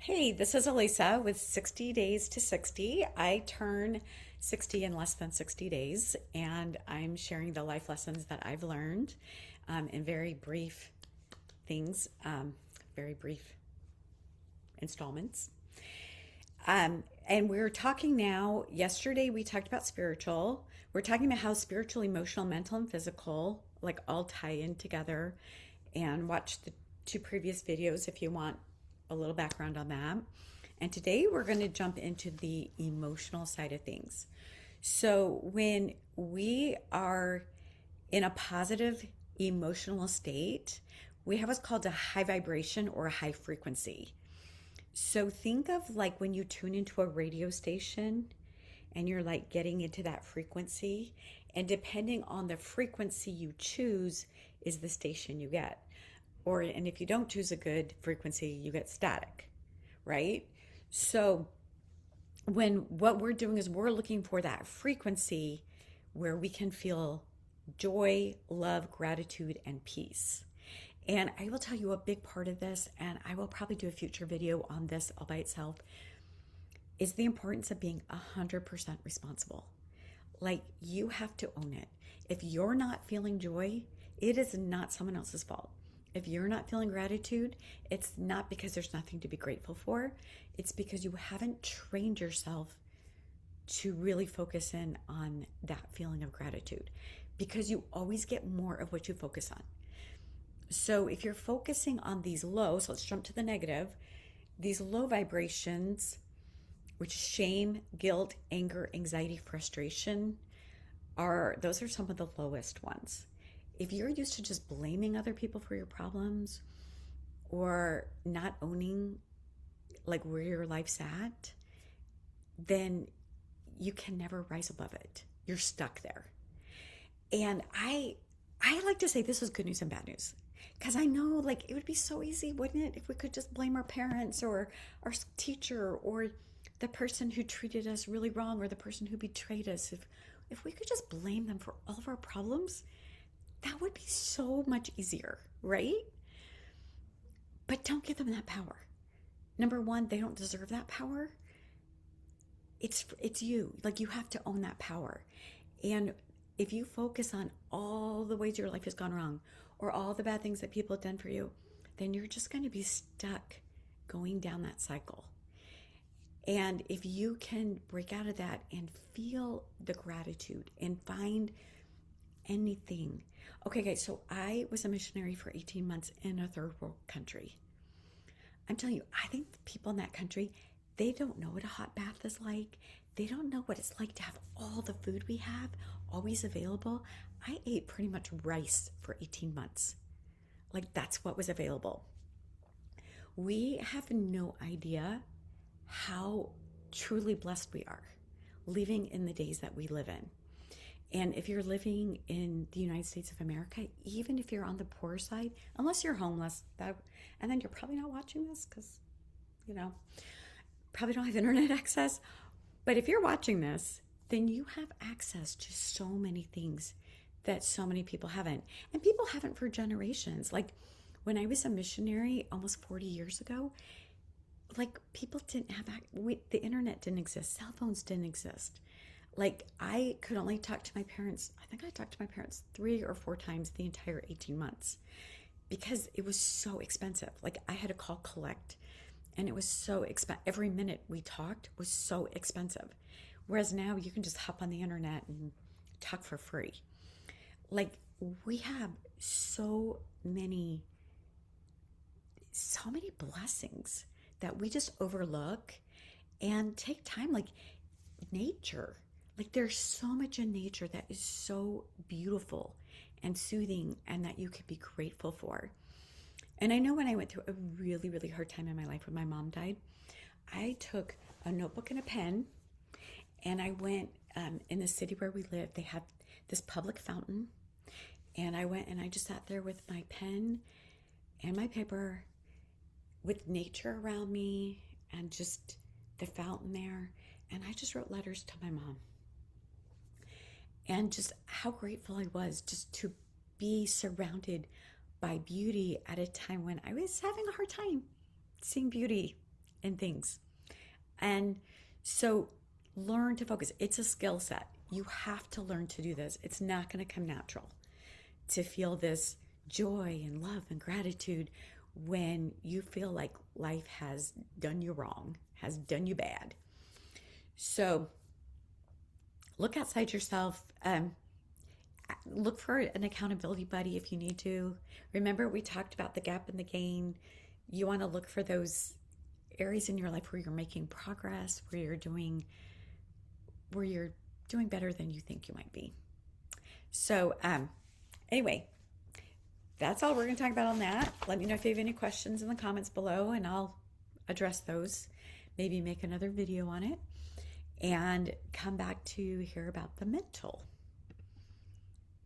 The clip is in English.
Hey, this is Elisa with 60 Days to 60. I turn 60 in less than 60 days, and I'm sharing the life lessons that I've learned in very brief things, very brief installments. And we're talking now, yesterday we talked about spiritual. We're talking about how spiritual, emotional, mental, and physical like all tie in together. And watch the two previous videos if you want a little background on that. And today we're going to jump into the emotional side of things. So when we are in a positive emotional state, we have what's called a high vibration or a high frequency. So think of like when you tune into a radio station and you're like getting into that frequency, and depending on the frequency you choose is the station you get. Or and if you don't choose a good frequency, you get static, right? So when what we're doing is we're looking for that frequency where we can feel joy, love, gratitude, and peace. And I will tell you a big part of this, and I will probably do a future video on this all by itself, is the importance of being 100% responsible. Like you have to own it. If you're not feeling joy, it is not someone else's fault. If you're not feeling gratitude, it's not because there's nothing to be grateful for. It's because you haven't trained yourself to really focus in on that feeling of gratitude, because you always get more of what you focus on. So if you're focusing on these low, so let's jump to the negative, these low vibrations, which shame, guilt, anger, anxiety, frustration, those are some of the lowest ones. If you're used to just blaming other people for your problems or not owning like where your life's at, then you can never rise above it. You're stuck there. And I like to say this is good news and bad news. Because I know, like, it would be so easy, wouldn't it, if we could just blame our parents or our teacher or the person who treated us really wrong or the person who betrayed us. If we could just blame them for all of our problems, that would be so much easier, right? But don't give them that power. Number one, they don't deserve that power. It's you. Like you have to own that power. And if you focus on all the ways your life has gone wrong or all the bad things that people have done for you, then you're just going to be stuck going down that cycle. And if you can break out of that and feel the gratitude and find anything. Okay, guys, so I was a missionary for 18 months in a third world country. I'm telling you, I think the people in that country, they don't know what a hot bath is like. They don't know what it's like to have all the food we have always available. I ate pretty much rice for 18 months. Like that's what was available. We have no idea how truly blessed we are living in the days that we live in. And if you're living in the United States of America, even if you're on the poor side, unless you're homeless, and then you're probably not watching this because, you know, probably don't have internet access. But if you're watching this, then you have access to so many things that so many people haven't. And people haven't for generations. Like when I was a missionary almost 40 years ago, like people didn't have, the internet didn't exist, cell phones didn't exist. Like I could only talk to my parents. I think I talked to my parents 3 or 4 times the entire 18 months because it was so expensive. Like I had to call collect and it was so expensive. Every minute we talked was so expensive. Whereas now you can just hop on the internet and talk for free. Like we have so many blessings that we just overlook and take time. Like nature. Like there's so much in nature that is so beautiful and soothing and that you could be grateful for. And I know when I went through a really, really hard time in my life when my mom died, I took a notebook and a pen and I went in the city where we lived. They had this public fountain. And I went and I just sat there with my pen and my paper with nature around me and just the fountain there. And I just wrote letters to my mom. And just how grateful I was just to be surrounded by beauty at a time when I was having a hard time seeing beauty and things. And so learn to focus. It's a skill set. You have to learn to do this. It's not going to come natural to feel this joy and love and gratitude when you feel like life has done you wrong, has done you bad. So look outside yourself. Look for an accountability buddy if you need to. Remember, we talked about the gap and the gain. You want to look for those areas in your life where you're making progress, where you're doing better than you think you might be. So anyway, that's all we're going to talk about on that. Let me know if you have any questions in the comments below, and I'll address those. Maybe make another video on it, and come back to hear about the mental.